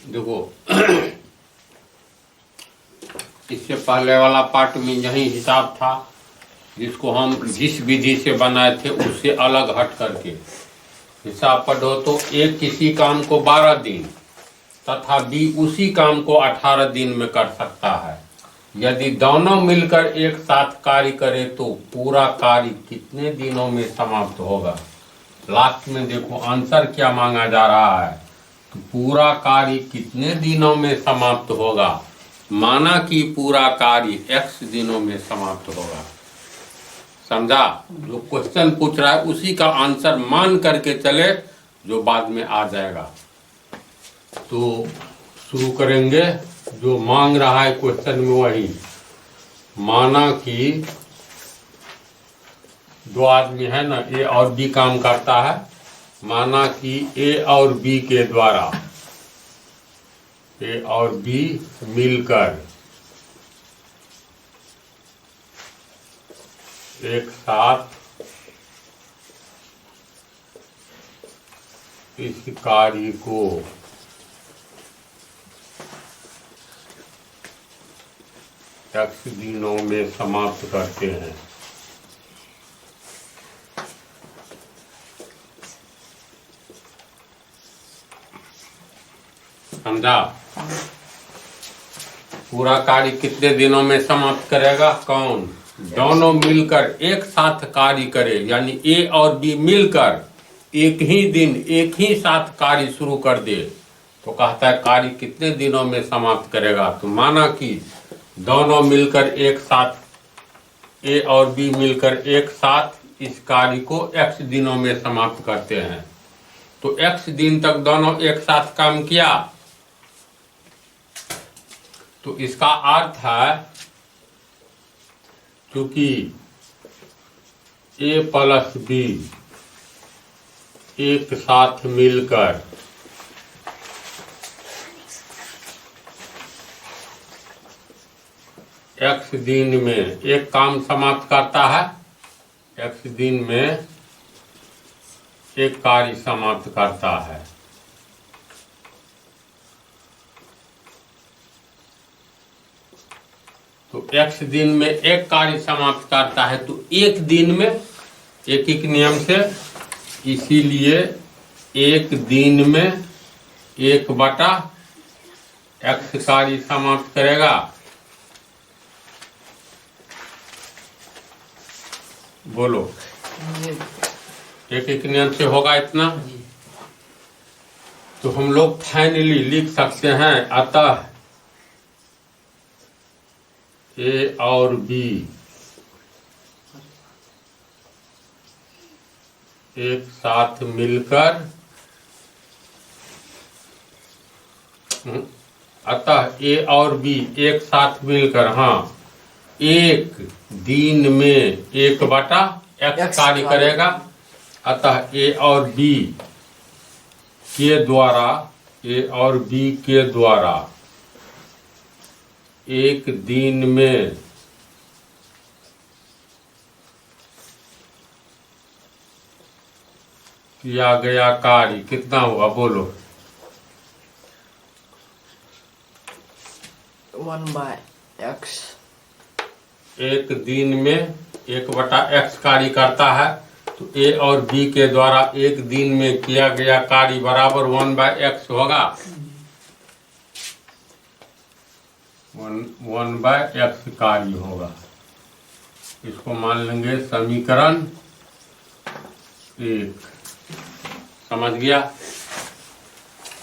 देखो इससे पहले वाला पार्ट में यही हिसाब था, जिसको हम जिस विधि से बनाए थे उससे अलग हट करके हिसाब पढ़ो तो ए किसी काम को 12 दिन तथा बी उसी काम को 18 दिन में कर सकता है। यदि दोनों मिलकर एक साथ कार्य करे तो पूरा कार्य कितने दिनों में समाप्त होगा। लास्ट में देखो आंसर क्या मांगा जा रहा है, तो पूरा कार्य कितने दिनों में समाप्त होगा। माना कि पूरा कार्य x दिनों में समाप्त होगा। समझा? जो क्वेश्चन पूछ रहा है उसी का आंसर मान करके चले, जो बाद में आ जाएगा। तो शुरू करेंगे, जो मांग रहा है क्वेश्चन में वही। माना कि दो आदमी है ना, ए और बी काम करता है। माना कि ए और बी के द्वारा ए और बी मिलकर एक साथ इस कार्य को x दिनों में समाप्त करते हैं। समझा? पूरा कार्य कितने दिनों में समाप्त करेगा? कौन? दोनों मिलकर एक साथ कार्य करे, यानी ए और बी मिलकर एक ही दिन एक ही साथ कार्य शुरू कर दे, तो कहता है कार्य कितने दिनों में समाप्त करेगा। तो माना कि दोनों मिलकर एक साथ, ए और बी मिलकर एक साथ इस कार्य को x दिनों में समाप्त करते हैं। तो x दिन तक दोनों एक साथ काम किया, तो इसका अर्थ है क्योंकि a प्लस बी एक साथ मिलकर x दिन में एक काम समाप्त करता है, x दिन में एक कार्य समाप्त करता है। तो x दिन में एक कार्य समाप्त करता है, तो एक दिन में एक नियम से, इसीलिए एक दिन में 1/x कार्य समाप्त करेगा। बोलो, एक नियम से होगा इतना। तो हम लोग फाइनली लिख सकते हैं, अतः ए और बी एक साथ मिलकर, अतः ए और बी एक साथ मिलकर, हाँ, एक दिन में 1/x कार्य करेगा। अतः ए और बी के द्वारा, ए और बी के द्वारा एक दिन में किया गया कार्य कितना हुआ? बोलो। 1/x। एक दिन में 1/x कार्य करता है, तो ए और बी के द्वारा एक दिन में किया गया कार्य बराबर 1/x होगा। 1/x कार्य होगा। इसको मान लेंगे समीकरण 1। समझ गया?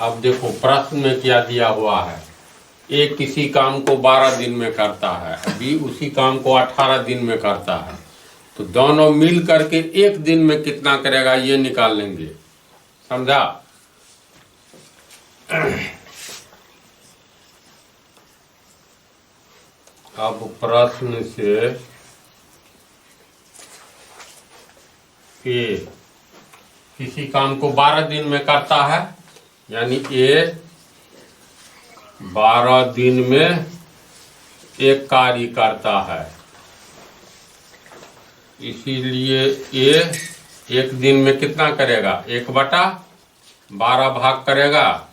अब देखो प्रश्न में क्या दिया हुआ है। ए किसी काम को 12 दिन में करता है, बी उसी काम को 18 दिन में करता है, तो दोनों मिल करके एक दिन में कितना करेगा ये निकाल लेंगे। समझा? अब प्रश्न से ए किसी काम को 12 दिन में करता है, यानी ए 12 दिन में एक कार्य करता है, इसीलिए ए एक दिन में कितना करेगा? 1/12 भाग करेगा।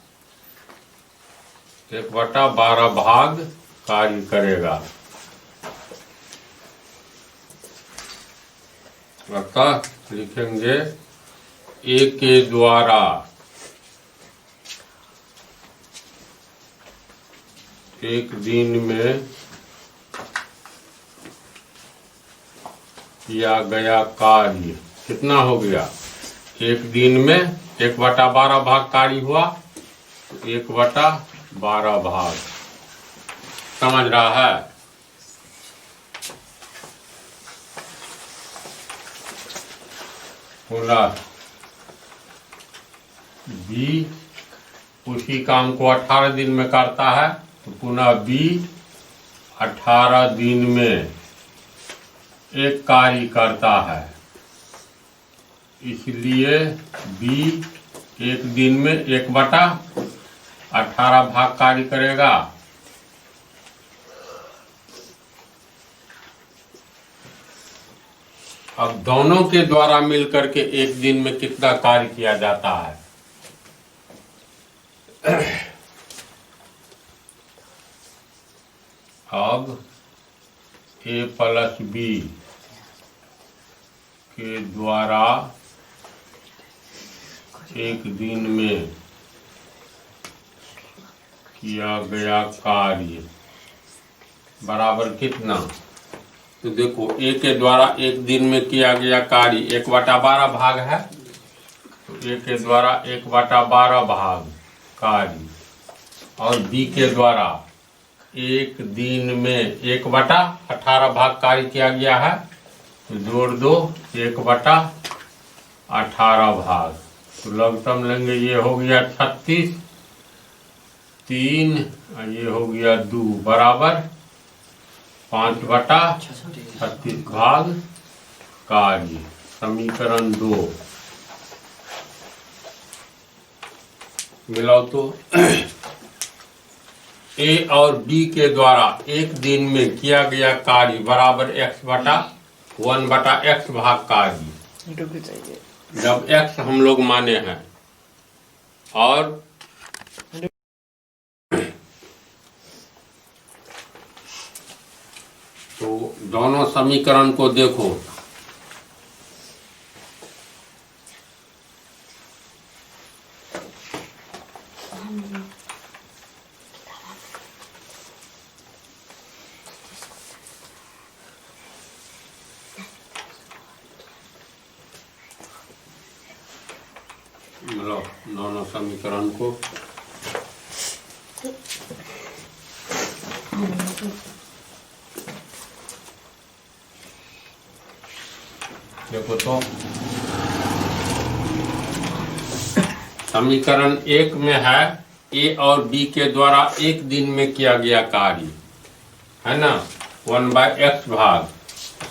1/12 भाग कार्य करेगा। अतः लिखेंगे ए के द्वारा एक दिन में किया गया कार्य कितना हो गया? एक दिन में 1/12 भाग कार्य हुआ, 1/12 भाग। समझ रहा है? पुनः बी उसी काम को 18 दिन में करता है, तो पुनः बी 18 दिन में एक कार्य करता है, इसलिए बी एक दिन में 1/18 भाग कार्य करेगा। अब दोनों के द्वारा मिलकर के एक दिन में कितना कार्य किया जाता है? अब ए प्लस बी के द्वारा एक दिन में किया गया कार्य बराबर कितना? तो देखो ए के द्वारा एक दिन में किया गया कार्य 1/12 भाग है, तो ए के द्वारा 1/12 भाग कार्य, और बी के द्वारा एक दिन में 1/18 भाग कार्य किया गया है, तो जोड़ दो 1/18 भाग, तो लघुत्तम लेंगे, ये हो गया 36, 3 ये हो गया 2 बराबर 5/36 भाग कार्य। समीकरण 2 मिलाओ तो ए और बी के द्वारा एक दिन में किया गया कार्य बराबर x/1/x भाग कार्य, जब x हम लोग माने हैं, और तो दोनों समीकरण को देखो, मतलब दोनों समीकरण को देखो, तो समीकरण 1 में है ए और बी के द्वारा एक दिन में किया गया कार्य, है ना, 1/x भाग।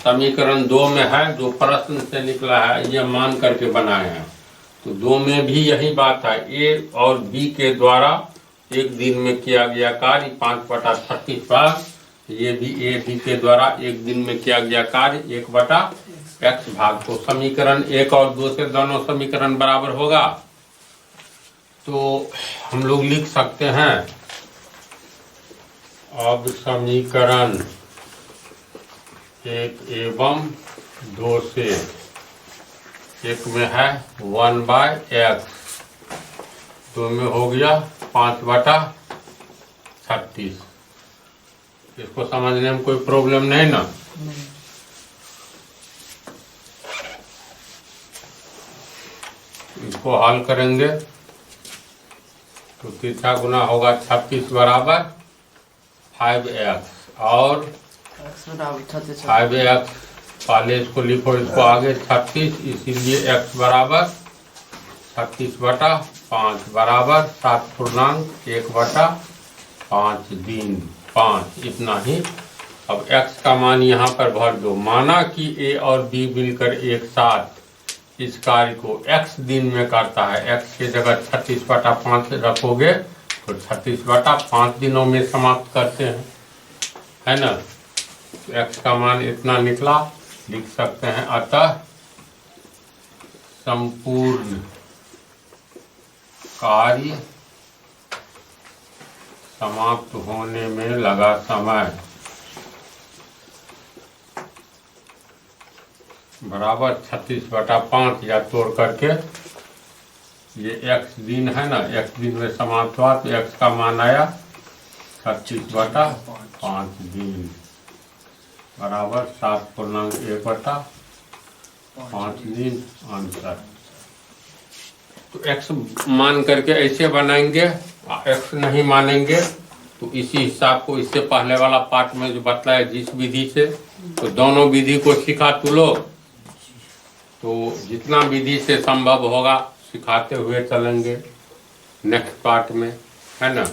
समीकरण 2 में है, जो प्रश्न से निकला है, ये मान करके बनाए हैं, तो 2 में भी यही बात है, ए और बी के द्वारा एक दिन में किया गया कार्य 5/36 भाग, ये भी ए बी के द्वारा एक दिन में किया गया कार्य 1/x भाग। तो समीकरण 1 और 2 से दोनों समीकरण बराबर होगा, तो हम लोग लिख सकते हैं, अब समीकरण 1 एवं 2 से, एक में है 1/x, 2 में हो गया 5/36। इसको समझने में कोई प्रॉब्लम नहीं ना? इसको हल करेंगे तो तीसरा गुना होगा 36 बराबर 5x, और 5x पहले इसको लिखो, इसको आगे 36, इसीलिए x बराबर 36/5 बराबर 7.1/5 दिन 5, इतना ही। अब x का मान यहाँ पर भर दो। माना कि a और b मिलकर एक साथ इस कार्य को x दिन में करता है, x की जगह 36/5 रखोगे तो 36/5 दिनों में समाप्त करते हैं, है ना। तो x का मान इतना निकला, लिख सकते हैं। अतः संपूर्ण कार्य समाप्त होने में लगा समय बराबर 36/5 या तोड़ करके ये x दिन है ना, x दिन में समाप्त हुआ तो x का मान आया 36/5 दिन बराबर 7/1/5 दिन आंसर। तो x मान करके ऐसे बनाएंगे, x नहीं मानेंगे तो इसी हिसाब को इससे पहले वाला पार्ट में जो बतलाया जिस विधि से, तो दोनों विधि को सिखा तू लोग, तो जितना विधि से संभव होगा सिखाते हुए चलेंगे नेक्स्ट पार्ट में, है ना।